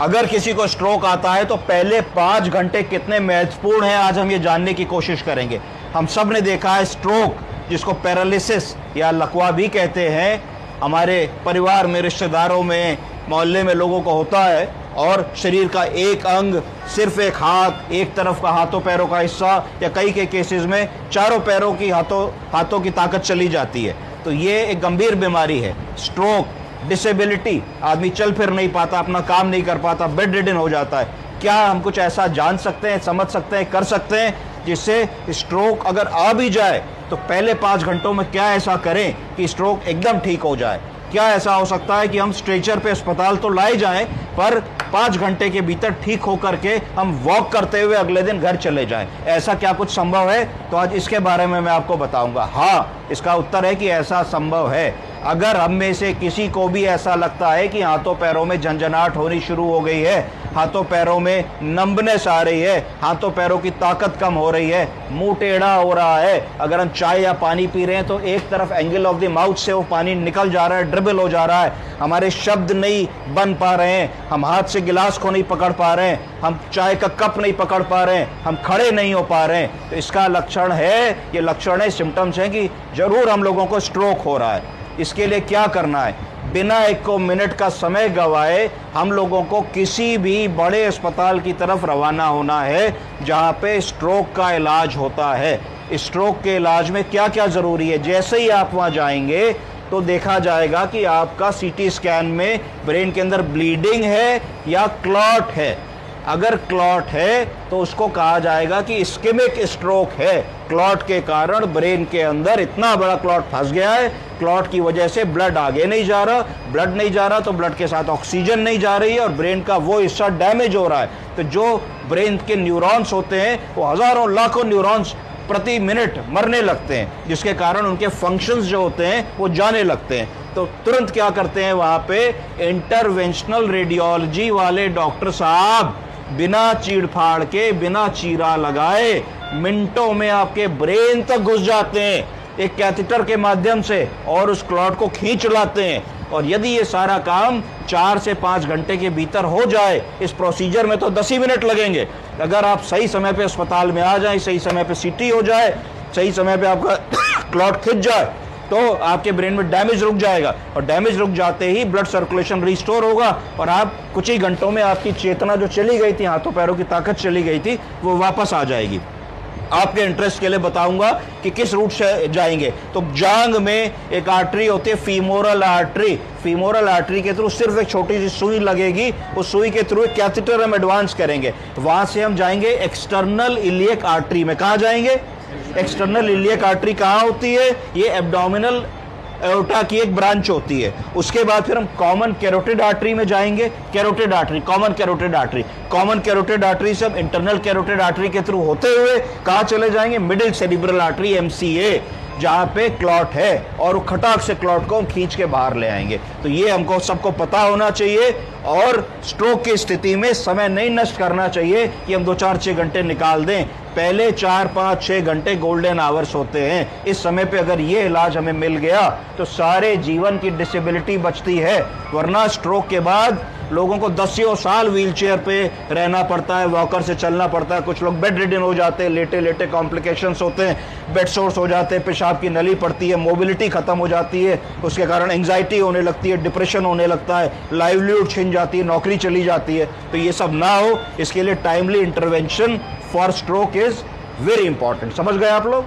अगर किसी को स्ट्रोक आता है तो पहले 5 घंटे कितने महत्वपूर्ण हैं, आज हम ये जानने की कोशिश करेंगे। हम सब ने देखा है स्ट्रोक, जिसको पैरालिसिस या लकवा भी कहते हैं, हमारे परिवार में, रिश्तेदारों में, मोहल्ले में लोगों को होता है और शरीर का एक अंग, सिर्फ एक हाथ, एक तरफ का हाथों पैरों का हिस्सा या कई के केसेस में चारों पैरों की हाथों की ताकत चली जाती है। तो ये एक गंभीर बीमारी है स्ट्रोक। डिसेबिलिटी, आदमी चल फिर नहीं पाता, अपना काम नहीं कर पाता, बेड रिडन हो जाता है। क्या हम कुछ ऐसा जान सकते हैं, समझ सकते हैं, कर सकते हैं जिससे स्ट्रोक अगर आ भी जाए तो पहले 5 घंटों में क्या ऐसा करें कि स्ट्रोक एकदम ठीक हो जाए? क्या ऐसा हो सकता है कि हम स्ट्रेचर पे अस्पताल तो लाए जाएं पर 5 घंटे के भीतर ठीक होकर के हम वॉक करते हुए अगले दिन घर चले जाएं? ऐसा क्या कुछ संभव है? तो आज इसके बारे में मैं आपको बताऊंगा। हाँ, इसका उत्तर है कि ऐसा संभव है। अगर हम में से किसी को भी ऐसा लगता है कि हाथों पैरों में झंझनाहट होनी शुरू हो गई है, हाथों पैरों में नंबनेस आ रही है, हाथों पैरों की ताकत कम हो रही है, मुंह टेढ़ा हो रहा है, अगर हम चाय या पानी पी रहे हैं तो एक तरफ एंगल ऑफ द माउथ से वो पानी निकल जा रहा है, ड्रिबल हो जा रहा है, हमारे शब्द नहीं बन पा रहे हैं, हम हाथ से गिलास को नहीं पकड़ पा रहे हैं, हम चाय का कप नहीं पकड़ पा रहे हैं, हम खड़े नहीं हो पा रहे हैं, तो इसका लक्षण है, ये लक्षण है, सिम्टम्स हैं कि जरूर हम लोगों को स्ट्रोक हो रहा है। इसके लिए क्या करना है? बिना 1 मिनट का समय गवाए हम लोगों को किसी भी बड़े अस्पताल की तरफ रवाना होना है जहां पे स्ट्रोक का इलाज होता है। स्ट्रोक के इलाज में क्या क्या ज़रूरी है? जैसे ही आप वहां जाएंगे तो देखा जाएगा कि आपका सीटी स्कैन में ब्रेन के अंदर ब्लीडिंग है या क्लॉट है। अगर क्लॉट है तो उसको कहा जाएगा कि इस्केमिक स्ट्रोक है। क्लॉट के कारण ब्रेन के अंदर इतना बड़ा क्लॉट फंस गया है, क्लॉट की वजह से ब्लड आगे नहीं जा रहा, ब्लड नहीं जा रहा तो ब्लड के साथ ऑक्सीजन नहीं जा रही है और ब्रेन का वो हिस्सा डैमेज हो रहा है। तो जो ब्रेन के न्यूरॉन्स होते हैं वो हज़ारों लाखों न्यूरॉन्स प्रति मिनट मरने लगते हैं, जिसके कारण उनके फंक्शंस जो होते हैं वो जाने लगते हैं। तो तुरंत क्या करते हैं वहाँ पे इंटरवेंशनल रेडियोलॉजी वाले डॉक्टर साहब बिना चीड़-फाड़ के, बिना चीरा लगाए मिनटों में आपके ब्रेन तक घुस जाते हैं एक कैथेटर के माध्यम से और उस क्लॉट को खींच लाते हैं। और यदि ये सारा काम 4 से 5 घंटे के भीतर हो जाए, इस प्रोसीजर में तो 10 ही मिनट लगेंगे। अगर आप सही समय पे अस्पताल में आ जाएं, सही समय पे सीटी हो जाए, सही समय पे आपका क्लॉट खिंच जाए तो आपके ब्रेन में डैमेज रुक जाएगा और डैमेज रुक जाते ही ब्लड सर्कुलेशन रिस्टोर होगा और आप कुछ ही घंटों में आपकी चेतना जो चली गई थी, हाथों पैरों की ताकत चली गई थी, वो वापस आ जाएगी। आपके इंटरेस्ट के लिए बताऊंगा कि किस रूट से जाएंगे। तो जांग में एक आर्टरी होती है फीमोरल आर्टरी। फीमोरल आर्टरी के थ्रू सिर्फ एक छोटी सी सुई लगेगी, उस सुई के थ्रू एक कैथेटर हम एडवांस करेंगे, वहां से हम जाएंगे एक्सटर्नल इलियक आर्टरी में। कहाँ जाएंगे? एक्सटर्नल इलियक आर्टरी कहाँ होती है? ये एब्डोमिनल एओर्टा की एक ब्रांच होती है। उसके बाद फिर हम कॉमन कैरोटिड आर्टरी में जाएंगे। Carotid artery, common carotid artery, common carotid artery से हम इंटरनल कैरोटिड आर्टरी के थ्रू होते हुए कहाँ चले जाएंगे? मिडिल सेरिब्रल आर्टरी, MCA, जहाँ पे क्लॉट है और वो खटाक से क्लॉट को हम खींच के बाहर ले आएंगे। तो ये हमको सबको पता होना चाहिए और स्ट्रोक की स्थिति में समय नहीं नष्ट करना चाहिए कि हम 2-4-6 घंटे निकाल दें। पहले 4-5-6 घंटे गोल्डन आवर्स होते हैं। इस समय पे अगर ये इलाज हमें मिल गया तो सारे जीवन की डिसेबिलिटी बचती है, वरना स्ट्रोक के बाद लोगों को 10 साल व्हीलचेयर पे रहना पड़ता है, वॉकर से चलना पड़ता है, कुछ लोग बेड रिडन हो जाते हैं, लेटे लेटे कॉम्प्लिकेशंस होते हैं, बेड सोर्स हो जाते हैं, पेशाब की नली पड़ती है, मोबिलिटी खत्म हो जाती है, उसके कारण एंग्जाइटी होने लगती है, डिप्रेशन होने लगता है, लाइवलीहुड छिन जाती है, नौकरी चली जाती है। तो ये सब ना हो, इसके लिए timely intervention for stroke is very important. समझ गए आप लोग?